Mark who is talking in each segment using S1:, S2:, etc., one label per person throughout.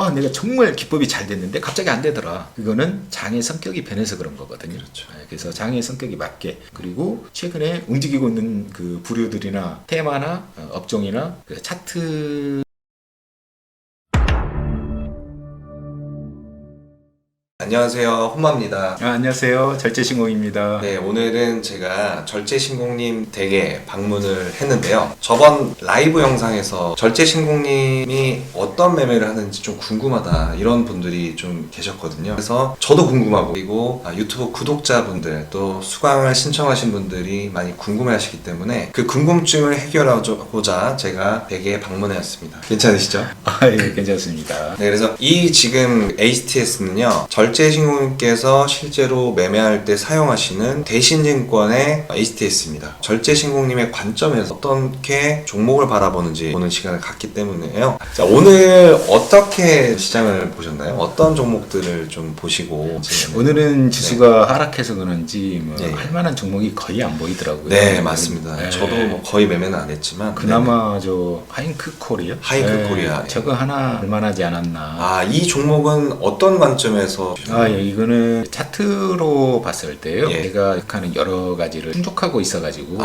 S1: 내가 정말 기법이 잘 됐는데 갑자기 안 되더라. 이거는 장의 성격이 변해서 그런 거거든요.
S2: 그렇죠.
S1: 그래서 장의 성격이 맞게, 그리고 최근에 움직이고 있는 그 부류들이나 테마나 업종이나 그 차트.
S2: 안녕하세요, 홈마입니다.
S1: 안녕하세요, 절제신공입니다.
S2: 네, 오늘은 제가 절제신공님 댁에 방문을 했는데요. 저번 라이브 영상에서 절제신공님이 어떤 매매를 하는지 좀 궁금하다 이런 분들이 좀 계셨거든요. 그래서 저도 궁금하고, 그리고 유튜브 구독자분들 또 수강을 신청하신 분들이 많이 궁금해하시기 때문에 그 궁금증을 해결하고자 제가 댁에 방문해왔습니다. 괜찮으시죠?
S1: 예, 괜찮습니다.
S2: 네, 그래서 이 지금 HTS는요, 절제신공님께서 실제로 매매할 때 사용하시는 대신증권의 HTS입니다. 절제신공님의 관점에서 어떻게 종목을 바라보는지 보는 시간을 갖기 때문에요. 자, 오늘 어떻게 시장을 보셨나요? 어떤 종목들을 좀 보시고?
S1: 오늘은 지수가 하락해서 그런지
S2: 네.
S1: 할 만한 종목이 거의 안 보이더라고요.
S2: 네, 맞습니다.
S1: 네.
S2: 저도 뭐 거의 매매는 안 했지만
S1: 그나마 저 하잉크 코리아?
S2: 하잉크 코리아.
S1: 저거 하나 할만하지 않았나.
S2: 이 종목은 어떤 관점에서?
S1: 예, 이거는 차트로 봤을 때요.
S2: 예.
S1: 제가 하는 여러 가지를 충족하고 있어가지고.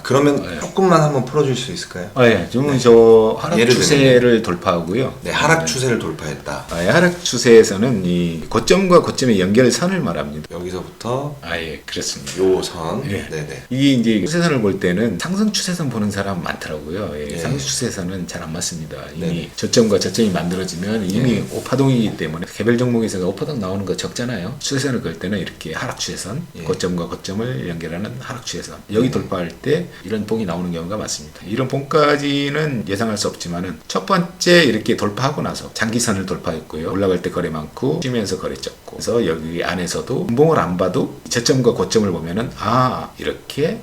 S2: 그러면
S1: 네.
S2: 조금만 한번 풀어줄 수 있을까요?
S1: 예, 지금은 저 하락
S2: 예를
S1: 추세를 돌파하고요.
S2: 네, 하락 추세를 돌파했다.
S1: 하락 추세에서는 이 고점과 고점의 연결선을 말합니다.
S2: 여기서부터
S1: 예, 그렇습니다.
S2: 요 선.
S1: 예.
S2: 네네.
S1: 이게 이제 추세선을 볼 때는 상승 추세선 보는 사람 많더라고요.
S2: 예.
S1: 상승 추세선은 잘 안 맞습니다. 이미
S2: 네네.
S1: 저점과 저점이 만들어지면 이미
S2: 예.
S1: 오파동이기 때문에 개별 종목에서 오파동 나오는 거 적잖아요. 추세선을 그을 때는 이렇게 하락 추세선,
S2: 예.
S1: 고점과 고점을 연결하는 하락 추세선. 여기 돌파할 때 이런 봉이 나오는 경우가 많습니다. 이런 봉까지는 예상할 수 없지만은 첫 번째 이렇게 돌파하고 나서 장기선을 돌파했고요. 올라갈 때 거래 많고 쉬면서 거래 적고. 그래서 여기 안에서도 분봉을 안 봐도 저점과 고점을 보면은 이렇게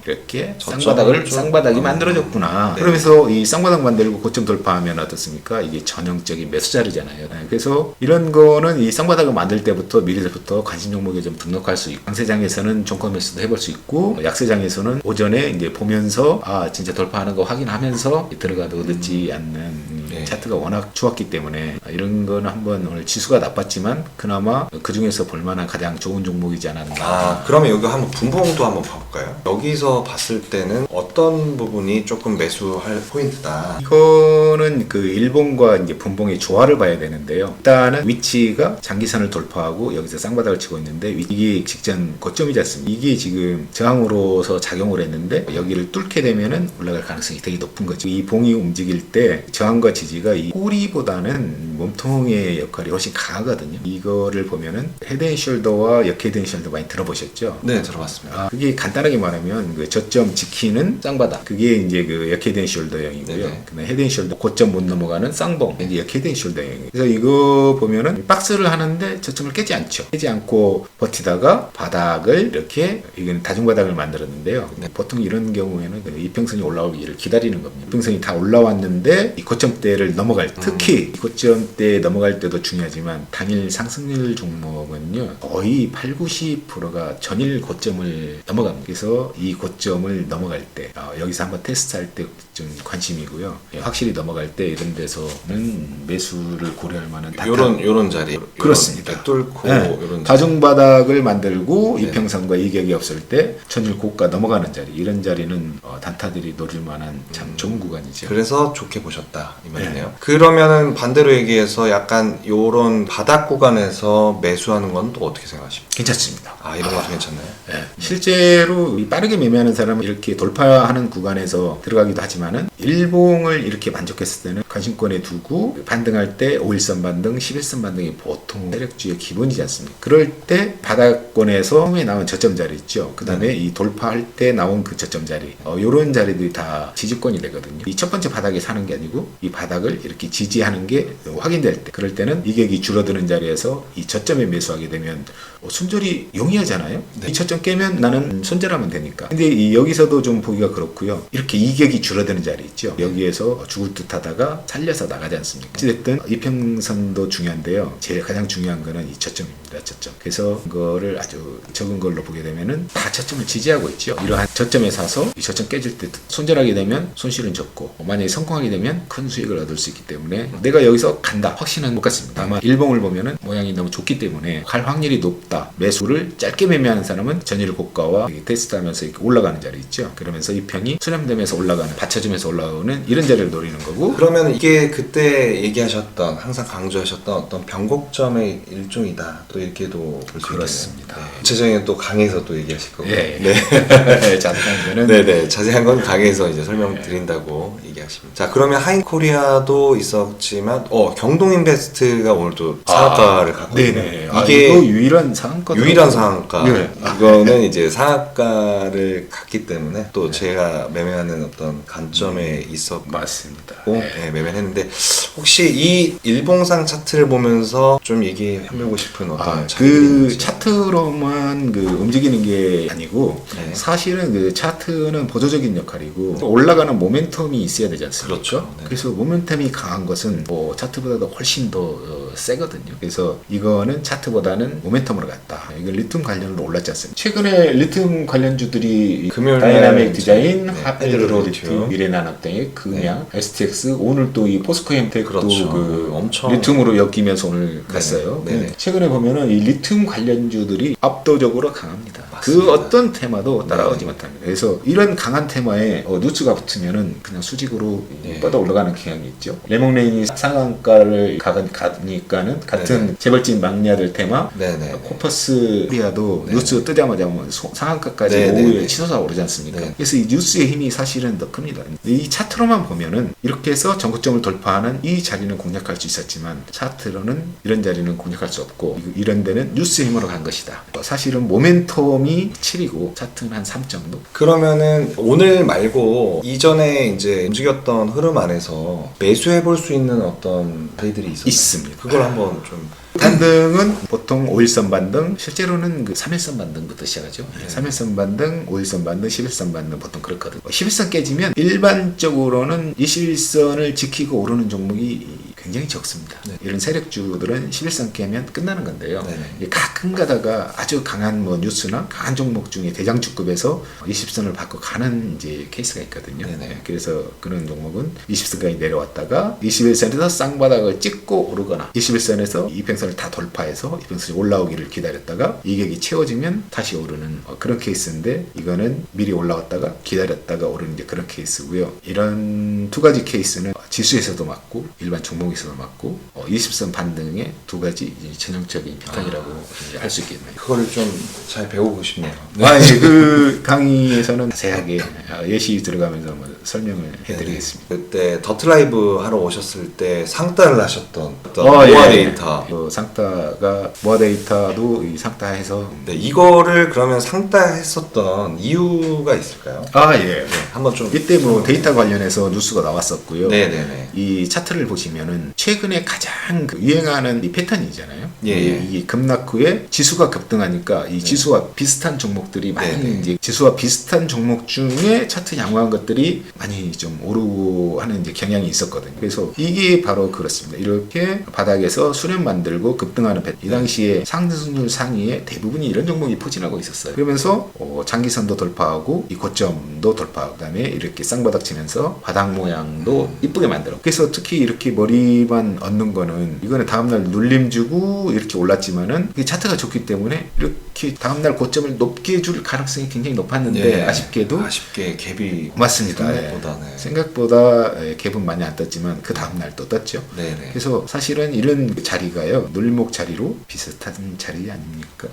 S1: 쌍바닥이 만들어졌구나.
S2: 네.
S1: 그러면서 이 쌍바닥 만들고 고점 돌파하면 어떻습니까? 이게 전형적인 매수 자리잖아요. 그래서 이런 거는 이 쌍바닥을 만들 때부터 미리부터 관심 종목에 좀 등록할 수 있고, 강세장에서는 종가 매수도 해볼 수 있고, 약세장에서는 오전에 이제 보면서 진짜 돌파하는 거 확인하면서 들어가도 늦지 않는
S2: 네.
S1: 차트가 워낙 좋았기 때문에 이런 거는 한번 오늘 지수가 나빴지만 그나마 그 중에서 볼만한 가장 좋은 종목이지 않았나.
S2: 그러면 여기 한번 분봉도 한번 봐볼까요? 여기서 봤을 때는 어떤 부분이 조금 매수할 포인트다.
S1: 이거는 그 일본과 이제 분봉의 조화를 봐야 되는데요. 일단은 위치가 장기선을 돌파하고 여기서 쌍바닥을 치고 있는데 이게 직전 고점이지 않습니까? 이게 지금 저항으로서 작용을 했는데 여기를 뚫게 되면은 올라갈 가능성이 되게 높은 거죠. 이 봉이 움직일 때 저항과 지지가 이 꼬리보다는 몸통의 역할이 훨씬 강하거든요. 이거를 보면은 헤드앤숄더와 역헤드앤숄더 많이 들어보셨죠?
S2: 네, 들어봤습니다.
S1: 그게 간단하게 말하면 그 저점 지키는 쌍바닥, 그게 이제 그 역헤드앤숄더형이고요.
S2: 네네.
S1: 그다음에 헤드앤숄더 고점 못 넘어가는 쌍봉, 이제 역헤드앤숄더형이에요. 그래서 이거 보면은 박스를 하는데 저점을 깨지 않죠. 깨지 않고 버티다가 바닥을 이렇게, 이건 다중바닥을 만들었는데요.
S2: 네.
S1: 보통 이런 경우에는 그 이평선이 올라오기를 기다리는 겁니다. 이평선이 다 올라왔는데 이 고점대를 넘어갈 때, 특히 이 고점대 넘어갈 때도 중요하지만 당일 상승률 종목은요 거의 80-90%가 전일 고점을 넘어갑니다. 그래서 이 고점을 넘어갈 때 여기서 한번 테스트할 때 좀 관심이고요. 확실히 넘어갈 때 이런 데서는 매수를 고려할 만한
S2: 요런 자리.
S1: 그렇습니다.
S2: 뚫고
S1: 네.
S2: 요런 자리.
S1: 다중바닥을 만들고
S2: 네.
S1: 이평선과 이격이 없을 때 전일 고가 넘어가는 자리, 이런 자리는 단타들이 노릴 만한 참 좋은 구간이죠.
S2: 그래서 좋게 보셨다 이 말이네요. 그러면은 반대로 얘기해서 약간 요런 바닥 구간에서 매수하는 건 또 어떻게 생각하십니까?
S1: 괜찮습니다.
S2: 이런 것도 괜찮나요?
S1: 네. 실제로 이 빠르게 매매하는 사람은 이렇게 돌파하는 구간에서 들어가기도 하지만은 일봉을 이렇게 만족했을 때는 관심권에 두고 반등할 때 5일선 반등, 11선 반등이 보통 세력주의 기본이지 않습니까? 그럴 때 바닥권에서 처음에 나온 저점 자리 있죠. 그 다음에 이 돌파할 때 나온 그 저점 자리, 요런 자리들이 다 지지권이 되거든요. 이 첫 번째 바닥에 사는 게 아니고 이 바닥을 이렇게 지지하는 게 확인될 때, 그럴 때는 이격이 줄어드는 자리에서 이 저점에 매수하게 되면 손절이 용이하잖아요.
S2: 네.
S1: 이 저점 깨면 나는 손절하면 되니까. 근데 여기서도 좀 보기가 그렇고요. 이렇게 이격이 줄어드는 자리 있죠. 여기에서 죽을 듯 하다가 살려서 나가지 않습니까? 어쨌든 이평선도 중요한데요. 제일 가장 중요한 거는 이 저점입니다. 저점. 그래서 이거를 아주 적은 걸로 보게 되면은 다 저점을 지지하고 있죠. 이러한 저점에 사서 이 저점 깨질 때 손절하게 되면 손실은 적고, 만약에 성공하게 되면 큰 수익을 수익을 얻을 수 있기 때문에 내가 여기서 간다 확신은 못 갖습니다. 다만 일봉을 보면은 모양이 너무 좋기 때문에 갈 확률이 높다. 매수를 짧게 매매하는 사람은 전일 고가와 테스트하면서 이렇게 올라가는 자리 있죠. 그러면서 이 평이 수렴되면서 올라가는, 받쳐주면서 올라오는 이런 자리를 노리는 거고.
S2: 그러면 이게 그때 얘기하셨던, 항상 강조하셨던 어떤 변곡점의 일종이다. 또 이렇게도 볼 수
S1: 그렇습니다.
S2: 있겠네요. 네. 구체적인 또 강의에서 또 얘기하실 거고.
S1: 예.
S2: 네.
S1: 자세한 거는
S2: 네네. 자세한 건 강의에서 이제 설명드린다고 얘기하십니다. 자, 그러면 하이코리아도 있었지만, 경동인베스트가 오늘 또 상한가를 갖고 있네요.
S1: 네네.
S2: 이게
S1: 이거 유일한 상한가.
S2: 유일한 상한가.
S1: 네.
S2: 이거는 이제 상한가를 갔기 때문에 또 제가 매매하는 어떤 관점에 있었고
S1: 맞습니다.
S2: 네, 매매를 했는데, 혹시 이 일봉상 차트를 보면서 좀 얘기해보고 싶은 어떤 차트들이
S1: 그
S2: 있는지.
S1: 차트로만 그 움직이는 게 아니고
S2: 네.
S1: 사실은 그 차트는 보조적인 역할이고 올라가는 모멘텀이 있어야 되지 않습니까?
S2: 그렇죠. 네.
S1: 그래서 모멘텀이 강한 것은 뭐 차트보다도 훨씬 더 세거든요. 그래서 이거는 차트보다는 모멘텀으로 갔다. 이건 리튬 관련으로 올랐지 않습니까? 최근에 리튬 관련주들이
S2: 금요일
S1: 다이나믹
S2: 날
S1: 디자인,
S2: 네,
S1: 하이드로 리튬,
S2: 리튬,
S1: 미래나노텍, 금양, STX, 오늘 또 이 포스코 햄텍도
S2: 그렇죠.
S1: 그
S2: 엄청
S1: 리튬으로 엮이면서 오늘 갔어요.
S2: 네네.
S1: 네. 최근에 보면은 이 리튬 관련주들이 압도적으로 강합니다.
S2: 맞습니다.
S1: 그 어떤 테마도 따라오지
S2: 네.
S1: 못합니다. 그래서 이런 강한 테마에 뉴스가 붙으면은 그냥 수직으로
S2: 네.
S1: 뻗어 올라가는 경향이 있죠. 레몬레인이 상한가를 가니까는 같은
S2: 네네.
S1: 재벌집 막내들 테마,
S2: 네네.
S1: 코퍼스 코리아도
S2: 네네.
S1: 뉴스 뜨자마자 뭐 상한가까지
S2: 네네네.
S1: 오후에 치솟아 오르지 않습니까?
S2: 네.
S1: 그래서 이 뉴스의 힘이 사실은 더 큽니다. 이 차트로만 보면은 이렇게 해서 전고점을 돌파하는 이 자리는 공략할 수 있었지만 차트로는 이런 자리는 공략할 수 없고 이런 데는 뉴스의 힘으로 간 것이다. 사실은 모멘텀이 7이고 차트는 한 3 정도.
S2: 그러면은 오늘 말고 이전에 이제 움직였던 흐름 안에서 매수해 볼 수 있는 어떤 트레이들이 있었나요?
S1: 있습니다.
S2: 그걸 한번 좀.
S1: 반등은 보통 5일선 반등, 실제로는 그 3일선 반등부터 시작하죠. 3일선 반등, 5일선 반등, 11선 반등 보통 그렇거든요. 11선 깨지면 일반적으로는 21선을 지키고 오르는 종목이 굉장히 적습니다.
S2: 네.
S1: 이런 세력주들은 11선 깨면 끝나는 건데요.
S2: 네.
S1: 가끔 가다가 아주 강한 뭐 뉴스나 강한 종목 중에 대장주급에서 20선을 받고 가는 이제 케이스가 있거든요.
S2: 네네.
S1: 그래서 그런 종목은 20선까지 내려왔다가 21선에서 쌍바닥을 찍고 오르거나 21선에서 이평선을 다 돌파해서 이평선이 올라오기를 기다렸다가 이격이 채워지면 다시 오르는 그런 케이스인데 이거는 미리 올라왔다가 기다렸다가 오르는 게 그런 케이스고요. 이런 두 가지 케이스는 지수에서도 맞고 일반 종목에서도 맞고 20선 반등의 두 가지 전형적인 패턴이라고 할 수 있겠네요.
S2: 그거를 좀 잘 배우고 싶네요.
S1: 그 강의에서는 자세하게 예시 들어가면서 뭐 설명을 해드리겠습니다.
S2: 그때 더트라이브 하러 오셨을 때 상따를 하셨던
S1: 예.
S2: 모아 데이터.
S1: 상따가 모아 데이터도 이 상따해서
S2: 네, 이거를 그러면 상따했었던 이유가 있을까요?
S1: 예.
S2: 네, 한번 좀.
S1: 이때 뭐 데이터 관련해서 뉴스가 나왔었고요.
S2: 네네네.
S1: 이 차트를 보시면은 최근에 가장 유행하는 이 패턴이잖아요.
S2: 예.
S1: 이 급락 후에 지수가 급등하니까 이 지수와 비슷한 종목들이 많이
S2: 네네.
S1: 이제 지수와 비슷한 종목 중에 차트 양호한 것들이 많이 좀 오르고 하는 이제 경향이 있었거든요. 그래서 이게 바로 그렇습니다. 이렇게 바닥에서 수렴 만들고 급등하는 패턴. 이 당시에 상승률 상위에 대부분이 이런 종목이 포진하고 있었어요. 그러면서 장기선도 돌파하고 이 고점도 돌파하고 그다음에 이렇게 쌍바닥 치면서 바닥 모양도 이쁘게 만들어. 그래서 특히 이렇게 머리만 얻는 거는 이거는 다음날 눌림 주고 이렇게 올랐지만은 이 차트가 좋기 때문에 이렇게 다음날 고점을 높게 줄 가능성이 굉장히 높았는데 아쉽게도
S2: 아쉽게 갭이
S1: 맞습니다.
S2: 생각보다는.
S1: 생각보다 갭은 많이 안 떴지만 그 다음날 또 떴죠.
S2: 네네.
S1: 그래서 사실은 이런 자리가요 눌림목 자리로 비슷한 자리 아닙니까?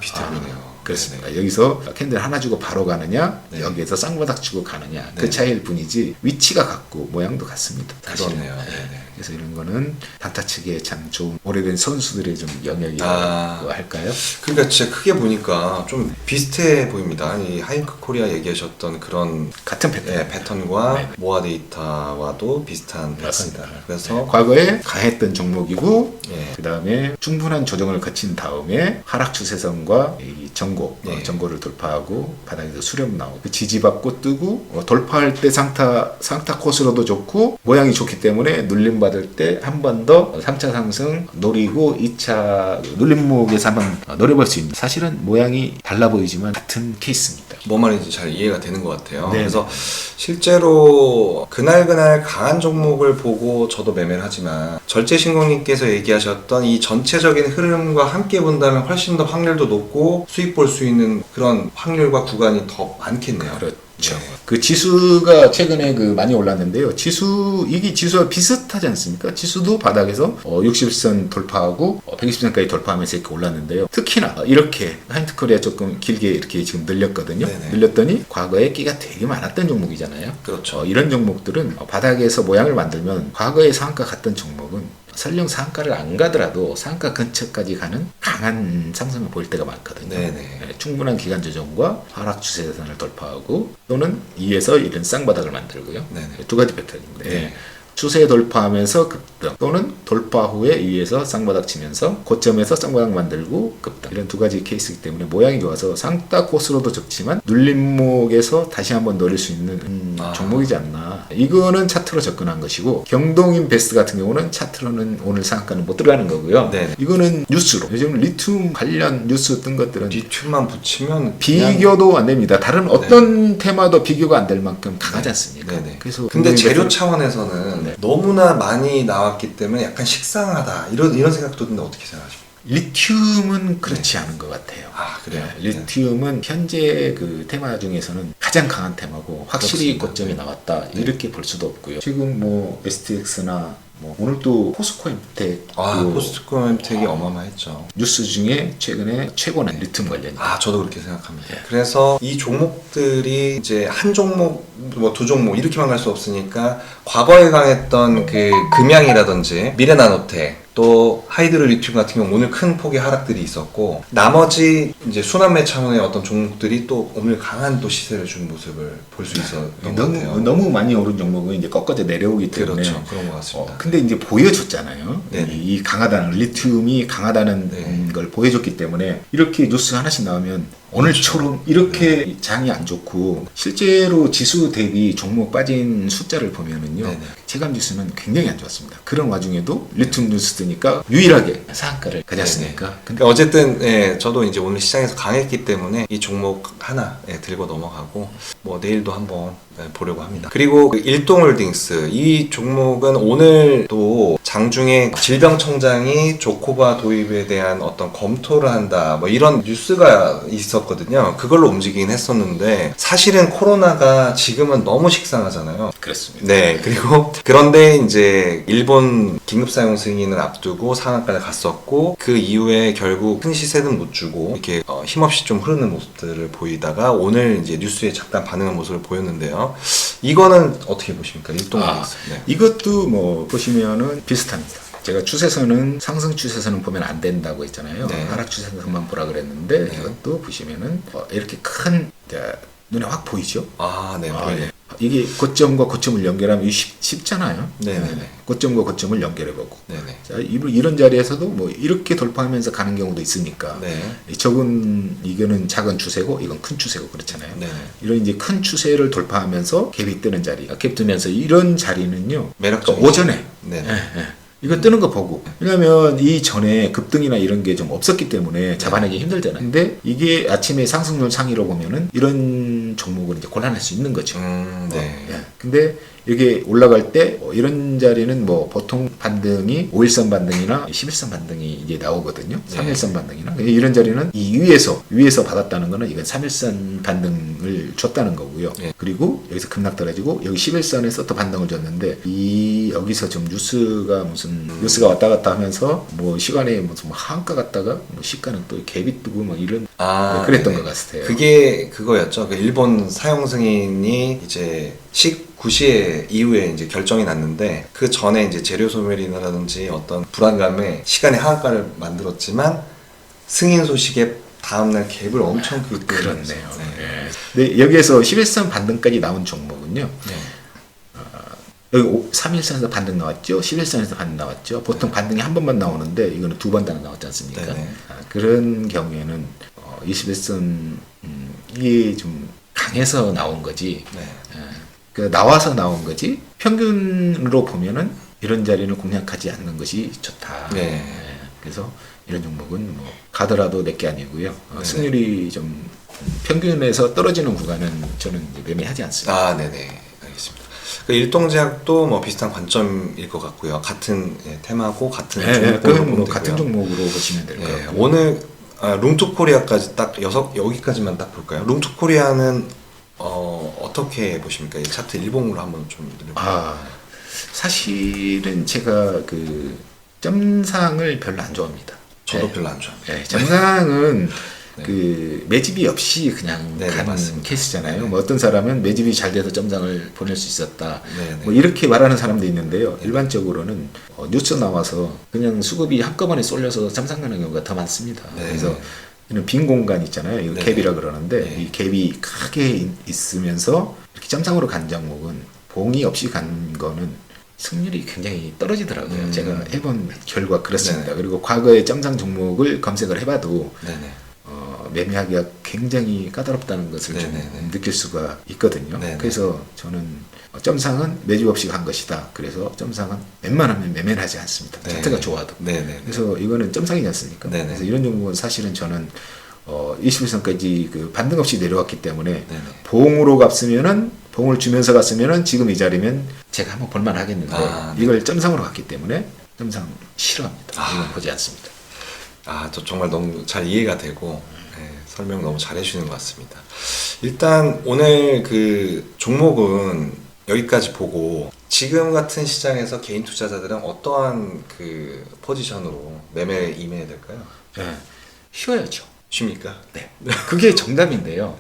S2: 비슷해 보이네요.
S1: 그렇습니다.
S2: 네네.
S1: 여기서 캔들 하나 주고 바로 가느냐,
S2: 네.
S1: 여기에서 쌍바닥 주고 가느냐,
S2: 네.
S1: 그 차이일 뿐이지 위치가 같고 모양도 같습니다. 사실은.
S2: 그렇네요. 네네.
S1: 그래서 이런 거는 단타 치기에 참 좋은 오래된 선수들의 좀 영역이라고 할까요?
S2: 그러니까 진짜 크게 보니까 좀 비슷해 보입니다. 이 하이크 코리아 얘기하셨던 그런
S1: 같은 패턴.
S2: 패턴과
S1: 네.
S2: 모아 데이터와도 비슷한
S1: 맞습니다.
S2: 패턴이다. 그래서
S1: 과거에 강했던 종목이고
S2: 예.
S1: 그 다음에 충분한 조정을 거친 다음에 하락 추세선과 이 전고,
S2: 네.
S1: 전고를 돌파하고 바닥에서 수렴 나오고 그 지지받고 뜨고 돌파할 때 상타 코스로도 좋고 모양이 좋기 때문에 눌림 받을 때 한 번 더 3차 상승 노리고 2차 눌림목에서 한번 노려볼 수 있는 사실은 모양이 달라 보이지만 같은 케이스입니다.
S2: 뭔 말인지 잘 이해가 되는 것 같아요.
S1: 네.
S2: 그래서 실제로 그날 강한 종목을 보고 저도 매매를 하지만 절제신공님께서 얘기하셨던 이 전체적인 흐름과 함께 본다면 훨씬 더 확률도 높고 수익 볼 수 있는 그런 확률과 구간이 더 많겠네요.
S1: 그렇죠.
S2: 네.
S1: 그 지수가 최근에 그 많이 올랐는데요. 이게 지수와 비슷하지 않습니까? 지수도 바닥에서 60선 돌파하고 120선까지 돌파하면서 이렇게 올랐는데요. 특히나 이렇게 하이트코리아 조금 길게 이렇게 지금 늘렸거든요.
S2: 네네.
S1: 늘렸더니 과거에 끼가 되게 많았던 종목이잖아요.
S2: 그렇죠.
S1: 이런 종목들은 바닥에서 모양을 만들면 과거에 상한가 갔던 종목은 설령 상한가를 안 가더라도 상한가 근처까지 가는 강한 상승을 보일 때가 많거든요.
S2: 네네.
S1: 충분한 기간 조정과 하락 추세선을 돌파하고 또는 2에서 이런 쌍바닥을 만들고요.
S2: 네네.
S1: 두 가지 패턴입니다.
S2: 네.
S1: 추세 돌파하면서 급등 또는 돌파 후에 위에서 쌍바닥 치면서 고점에서 쌍바닥 만들고 급등 이런 두 가지 케이스이기 때문에 모양이 좋아서 상따 코스로도 좋지만 눌림목에서 다시 한번 노릴 수 있는 종목이지 않나. 이거는 차트로 접근한 것이고 경동인베스트 같은 경우는 차트로는 오늘 상한가는 못 들어가는 거고요.
S2: 네.
S1: 이거는 뉴스로 요즘 리튬 관련 뉴스 뜬 것들은
S2: 리튬만 붙이면
S1: 비교도 안 됩니다. 다른 어떤 테마도 비교가 안 될 만큼 강하지 않습니까?
S2: 네네.
S1: 그래서
S2: 근데 재료
S1: 경동인베스트-
S2: 차원에서는
S1: 네.
S2: 너무나 많이 나왔기 때문에 약간 식상하다 이런 생각도 드는데 어떻게 생각하십니까?
S1: 리튬은 그렇지 않은 것 같아요.
S2: 아 그래요?
S1: 리튬은 현재 그 테마 중에서는 가장 강한 테마고 확실히
S2: 그렇습니다.
S1: 고점이 나왔다
S2: 네.
S1: 이렇게 볼 수도 없고요. 지금 뭐 STX나 뭐 오늘 또 포스코엠텍
S2: 포스트코엠텍이 어마어마했죠.
S1: 뉴스 중에 최근에 최고는 리튬 관련이다.
S2: 저도 그렇게 생각합니다. 그래서 이 종목들이 이제 한 종목, 뭐 두 종목 이렇게만 갈 수 없으니까 과거에 강했던 그 금양이라든지 미래나노텍 또 하이드로 리튬 같은 경우 오늘 큰 폭의 하락들이 있었고 나머지 이제 순환매 차원의 어떤 종목들이 또 오늘 강한 또 시세를 준 모습을 볼 수 있었던 것 같아요.
S1: 너무 많이 오른 종목은 이제 꺾어져 내려오기 때문에
S2: 그렇죠. 그런 것 같습니다.
S1: 근데 이제 보여줬잖아요.
S2: 네네.
S1: 이 강하다는 리튬이 강하다는
S2: 네.
S1: 걸 보여줬기 때문에 이렇게 뉴스 하나씩 나오면 오늘처럼 이렇게 장이 안 좋고 실제로 지수 대비 종목 빠진 숫자를 보면은요
S2: 네네.
S1: 체감 지수는 굉장히 안 좋았습니다. 그런 와중에도 리튬 뉴스 뜨니까 유일하게 상한가를 가졌으니까.
S2: 그러니까 어쨌든 저도 이제 오늘 시장에서 강했기 때문에 이 종목 하나 들고 넘어가고 뭐 내일도 한번 보려고 합니다. 그리고 그 일동홀딩스 이 종목은 오늘도 장중에 질병청장이 조코바 도입에 대한 어떤 검토를 한다 뭐 이런 뉴스가 있었거든요. 그걸로 움직이긴 했었는데 사실은 코로나가 지금은 너무 식상하잖아요.
S1: 그렇습니다.
S2: 네, 그리고 그런데 이제 일본 긴급 사용 승인을 앞두고 상한가를 갔었고 그 이후에 결국 큰 시세는 못 주고 이렇게 힘없이 좀 흐르는 모습들을 보이다가 오늘 이제 뉴스에 잠깐 반응한 모습을 보였는데요. 이거는 어떻게 보십니까? 일동홀딩스. 네.
S1: 이것도 뭐 보시면은 비슷합니다. 제가 추세선은 상승 추세선은 보면 안 된다고 했잖아요.
S2: 네.
S1: 하락 추세선만 보라 그랬는데
S2: 네.
S1: 이것도 보시면은 이렇게 큰 눈에 확 보이죠?
S2: 네.
S1: 예. 이게 고점과 고점을 연결하면 쉽잖아요.
S2: 네네네.
S1: 고점과 고점을 연결해보고.
S2: 네네.
S1: 자, 이런 자리에서도 뭐 이렇게 돌파하면서 가는 경우도 있으니까.
S2: 네.
S1: 이거는 작은 추세고 이건 큰 추세고 그렇잖아요.
S2: 네.
S1: 이런 이제 큰 추세를 돌파하면서 갭이 뜨는 자리, 갭 뜨면서 이런 자리는요.
S2: 매력적인
S1: 그러니까 오전에
S2: 네.
S1: 이거 뜨는 거 보고. 왜냐면 이 전에 급등이나 이런 게 좀 없었기 때문에 잡아내기 힘들잖아요. 근데 이게 아침에 상승률 상위로 보면은 이런 종목은 이제 곤란할 수 있는 거죠.
S2: 네.
S1: 근데 이게 올라갈 때 이런 자리는 뭐 보통 반등이 5일선 반등이나 11선 반등이 이제 나오거든요.
S2: 네.
S1: 3일선 반등이나 이런 자리는 이 위에서 받았다는 거는 이건 3일선 반등을 줬다는 거고요.
S2: 네.
S1: 그리고 여기서 급락 떨어지고 여기 11선에서 또 반등을 줬는데 여기서 좀 뉴스가 왔다 갔다 하면서 뭐 시간에 무슨 뭐 하한가 갔다가 뭐 시가는 또 갭이 뜨고 막 이런 그랬던
S2: 네네.
S1: 것 같아요.
S2: 그게 그거였죠. 그 일본 사용 승인이 이제 19시에 이후에 이제 결정이 났는데 그 전에 이제 재료 소멸이라든지 어떤 불안감에 시간의 하한가를 만들었지만 승인 소식에 다음날 갭을 엄청 크게
S1: 그렇네요.
S2: 네.
S1: 근데 여기에서 11선 반등까지 나온 종목은요.
S2: 네.
S1: 여기 3일선에서 반등 나왔죠. 11선에서 반등 나왔죠. 보통 반등이 한 번만 나오는데 이거는 두 번 다 나왔지 않습니까?
S2: 네네.
S1: 그런 경우에는 21선 이게 좀 강해서 나온 거지.
S2: 네.
S1: 나와서 나온 거지. 평균으로 보면은 이런 자리는 공략하지 않는 것이 좋다.
S2: 네.
S1: 그래서 이런 종목은 뭐 가더라도 내게 아니고요.
S2: 네네.
S1: 승률이 좀 평균에서 떨어지는 구간은 저는 이제 매매하지 않습니다.
S2: 아, 네네. 알겠습니다. 그 일동제약도 뭐 비슷한 관점일 것 같고요. 같은 테마고 같은
S1: 네,
S2: 종목으로
S1: 그건
S2: 보면
S1: 뭐
S2: 되고요.
S1: 같은 종목으로 보시면 될 것
S2: 예,
S1: 같고.
S2: 오늘 룸투코리아까지 딱 여기까지만 딱 볼까요? 룸투코리아는 어떻게 보십니까? 이 차트 일봉으로 한번 좀
S1: 아, 사실은 제가 그 점상을 별로 안 좋아합니다.
S2: 저도
S1: 네.
S2: 별로 안 좋아합니다.
S1: 네, 점상은
S2: 네.
S1: 그 매집이 없이 그냥
S2: 네네,
S1: 가는
S2: 맞습니다.
S1: 케이스잖아요.
S2: 네네.
S1: 뭐 어떤 사람은 매집이 잘 돼서 점상을 보낼 수 있었다.
S2: 네네.
S1: 뭐 이렇게 말하는 사람도 있는데요. 일반적으로는 뉴스 나와서 그냥 수급이 한꺼번에 쏠려서 점상 가는 경우가 더 많습니다.
S2: 네네.
S1: 그래서 이런 빈 공간 있잖아요. 이거
S2: 네네.
S1: 갭이라 그러는데
S2: 네.
S1: 이 갭이 크게 있으면서 이렇게 점상으로 간 종목은 봉이 없이 간 거는 승률이 굉장히 떨어지더라고요. 제가 해본 결과 그렇습니다.
S2: 네네.
S1: 그리고 과거의 점상 종목을 검색을 해봐도
S2: 네네.
S1: 매매하기가 굉장히 까다롭다는 것을 좀
S2: 네네네.
S1: 느낄 수가 있거든요.
S2: 네네.
S1: 그래서 저는 점상은 매집 없이 간 것이다. 그래서 점상은 웬만하면 매매를 하지 않습니다.
S2: 네.
S1: 차트가 좋아도.
S2: 네네.
S1: 그래서 이거는 점상이지 않습니까?
S2: 네네.
S1: 그래서 이런 종목은 사실은 저는 21선까지 그 반등 없이 내려왔기 때문에
S2: 네네.
S1: 봉으로 갔으면은 봉을 주면서 갔으면은 지금 이 자리면 제가 한번 볼만 하겠는데
S2: 아, 네.
S1: 이걸 점상으로 갔기 때문에 점상 싫어합니다.
S2: 아.
S1: 이건 보지 않습니다.
S2: 저 정말 너무 잘 이해가 되고 설명 너무 잘 해주시는 것 같습니다. 일단 오늘 그 종목은 여기까지 보고 지금 같은 시장에서 개인 투자자들은 어떠한 그 포지션으로 매매에 임해야 될까요?
S1: 네. 쉬어야죠.
S2: 쉽니까?
S1: 네. 그게 정답인데요.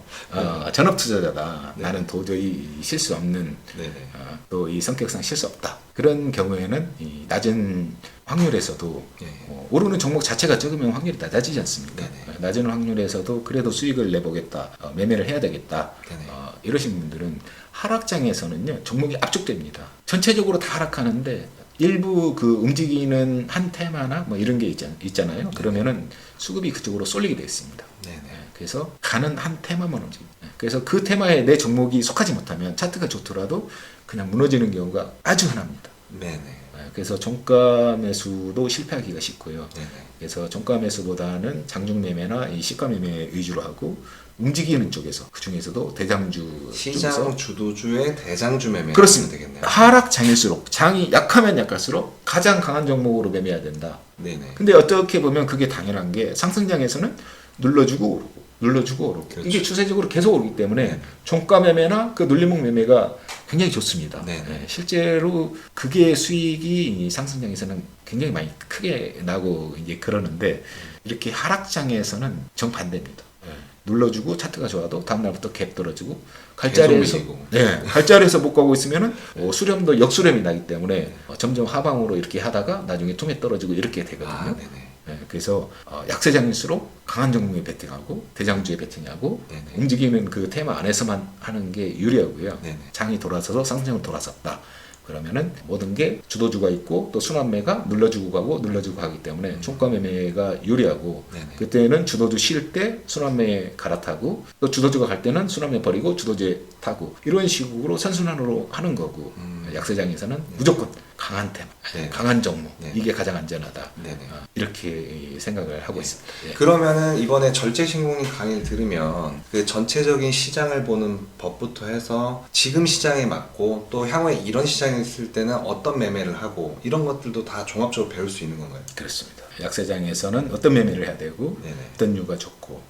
S1: 전업 투자자다.
S2: 네.
S1: 나는 도저히 실수 없는
S2: 네네.
S1: 또 이 성격상 실수 없다. 그런 경우에는 이 낮은 확률에서도
S2: 예.
S1: 오르는 종목 자체가 적으면 확률이 낮아지지 않습니까?
S2: 네네.
S1: 낮은 확률에서도 그래도 수익을 내보겠다. 매매를 해야 되겠다.
S2: 네네.
S1: 이러신 분들은 하락장에서는요. 종목이 압축됩니다. 전체적으로 다 하락하는데 일부 그 움직이는 한 테마나 뭐 이런 게 있잖아요. 그러면은 수급이 그쪽으로 쏠리게 되어 있습니다.
S2: 네네.
S1: 그래서 가는 한 테마만 움직입니다. 그래서 그 테마에 내 종목이 속하지 못하면 차트가 좋더라도 그냥 무너지는 경우가 아주 흔합니다.
S2: 네네.
S1: 그래서 종가 매수도 실패하기가 쉽고요.
S2: 네네.
S1: 그래서 종가 매수보다는 장중 매매나 이 시가 매매 위주로 하고 움직이는 쪽에서 그 중에서도 대장주
S2: 시장
S1: 쪽에서
S2: 주도주의 대장주 매매
S1: 그렇습니다.
S2: 되겠네요.
S1: 하락장일수록 장이 약하면 약할수록 가장 강한 종목으로 매매해야 된다.
S2: 네네.
S1: 근데 어떻게 보면 그게 당연한 게 상승장에서는 눌러주고 오르고 눌러주고 오르고
S2: 그렇죠.
S1: 이게 추세적으로 계속 오르기 때문에
S2: 네.
S1: 종가 매매나 그 눌림목 매매가 굉장히 좋습니다.
S2: 네.
S1: 네, 실제로 그게 수익이 이 상승장에서는 굉장히 많이 크게 나고 이제 그러는데 이렇게 하락장에서는 정반대입니다. 네, 눌러주고 차트가 좋아도 다음날부터 갭 떨어지고 갈자리에서
S2: 계속 밀리고.
S1: 네, 갈자리에서 못 가고 있으면은 수렴도 역수렴이 나기 때문에 점점 하방으로 이렇게 하다가 나중에 tum에 떨어지고 이렇게 되거든요.
S2: 네네.
S1: 네, 그래서 약세장일수록 강한 종목에 베팅하고 대장주에 베팅하고
S2: 네네.
S1: 움직이는 그 테마 안에서만 하는 게 유리하고요.
S2: 네네.
S1: 장이 돌아서서 상승장으로 돌아섰다. 그러면은 모든 게 주도주가 있고 또 순환매가 눌러주고 가고 눌러주고 가기 때문에 종가 매매가 유리하고
S2: 네네.
S1: 그때는 주도주 쉴 때 순환매 갈아타고 또 주도주가 갈 때는 순환매 버리고 주도주에 타고 이런 식으로 선순환으로 하는 거고 약세장에서는 무조건 강한 테마,
S2: 네.
S1: 강한 종목
S2: 네.
S1: 이게 가장 안전하다.
S2: 네네.
S1: 이렇게 생각을 하고 있습니다. 예.
S2: 그러면은 이번에 절제신공님 강의를 들으면 그 전체적인 시장을 보는 법부터 해서 지금 시장에 맞고 또 향후에 이런 시장이 있을 때는 어떤 매매를 하고 이런 것들도 다 종합적으로 배울 수 있는 건가요?
S1: 그렇습니다. 약세장에서는 어떤 매매를 해야 되고
S2: 네네.
S1: 어떤 이유가 좋고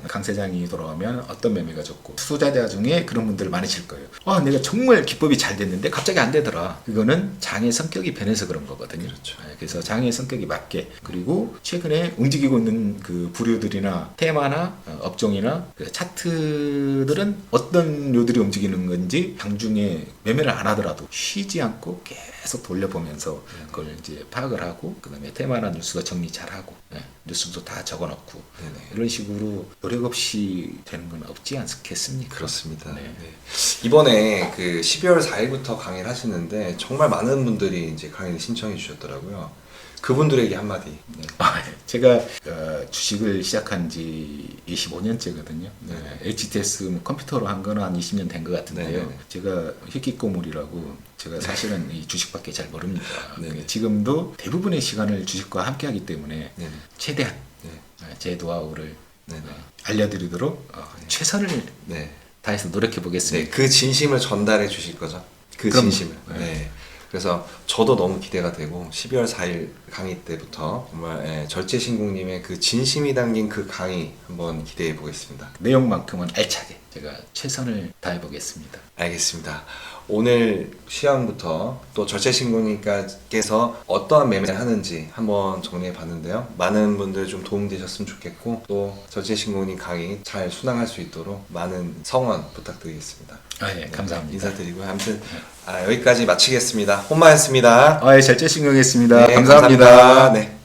S1: 강세장이 돌아오면 어떤 매매가 좋고 투자자 중에 그런 분들 많으실 거예요. 내가 정말 기법이 잘 됐는데 갑자기 안 되더라. 이거는 장의 성격이 변해서 그런 거거든요.
S2: 그렇죠.
S1: 그래서 장의 성격이 맞게 그리고 최근에 움직이고 있는 그 부류들이나 테마나 업종이나 그 차트들은 어떤 류들이 움직이는 건지 장중에 매매를 안 하더라도 쉬지 않고 계속 돌려보면서 그걸 이제 파악을 하고 그다음에 테마나 뉴스도 정리 잘하고 뉴스도 다 적어놓고
S2: 네네.
S1: 이런 식으로 노력 없이 되는 건 없지 않겠습니까?
S2: 그렇습니다.
S1: 네.
S2: 네. 이번에 그 12월 4일부터 강의를 하시는데 정말 많은 분들이 이제 강의를 신청해 주셨더라고요. 그분들에게 한마디. 네.
S1: 제가 주식을 시작한 지 25년째거든요. HTS 컴퓨터로 한 거는 한 20년 된 것 같은데요.
S2: 네네네.
S1: 제가 희귀꼬물이라고 제가 사실은 이 주식밖에 잘 모릅니다.
S2: 네네.
S1: 지금도 대부분의 시간을 주식과 함께 하기 때문에
S2: 네네.
S1: 최대한
S2: 네.
S1: 제 노하우를
S2: 네네.
S1: 알려드리도록 최선을
S2: 네.
S1: 다해서 노력해 보겠습니다.
S2: 네, 그 진심을 전달해 주실 거죠. 그
S1: 그럼요.
S2: 진심을.
S1: 네.
S2: 네. 그래서 저도 너무 기대가 되고 12월 4일 강의 때부터 정말 절제신공님의 그 진심이 담긴 그 강의 한번 기대해 보겠습니다.
S1: 내용만큼은 알차게 제가 최선을 다해 보겠습니다.
S2: 알겠습니다. 오늘 시황부터 또 절제신공님께서 어떠한 매매를 하는지 한번 정리해 봤는데요. 많은 분들 좀 도움되셨으면 좋겠고 또 절제신공님 강의 잘 순항할 수 있도록 많은 성원 부탁드리겠습니다.
S1: 예, 감사합니다.
S2: 인사드리고 아무튼 여기까지 마치겠습니다. 혼마였습니다.
S1: 절제신공이었습니다.
S2: 네,
S1: 감사합니다.
S2: 감사합니다. 네.